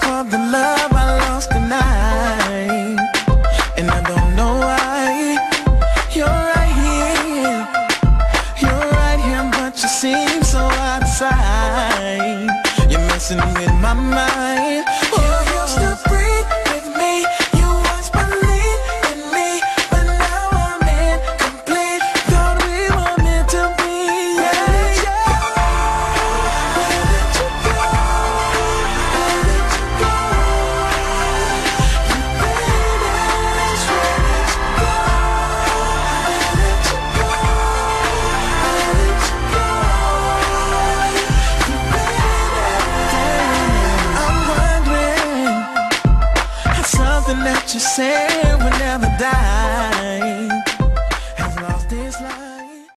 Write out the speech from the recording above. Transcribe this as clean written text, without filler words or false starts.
for the love I lost tonight, and I don't know why. You're right here, you're right here, but you seem so outside. You're messing with my mind. You used to breathe with me, you once believed in me, but now I'm incomplete. Thought we were meant to be. Yeah, yeah. Where did you go? Where did you go? You vanished. Where did you go? Where did you go? Where did you go? You vanished. I'm wondering how something that you said will never die.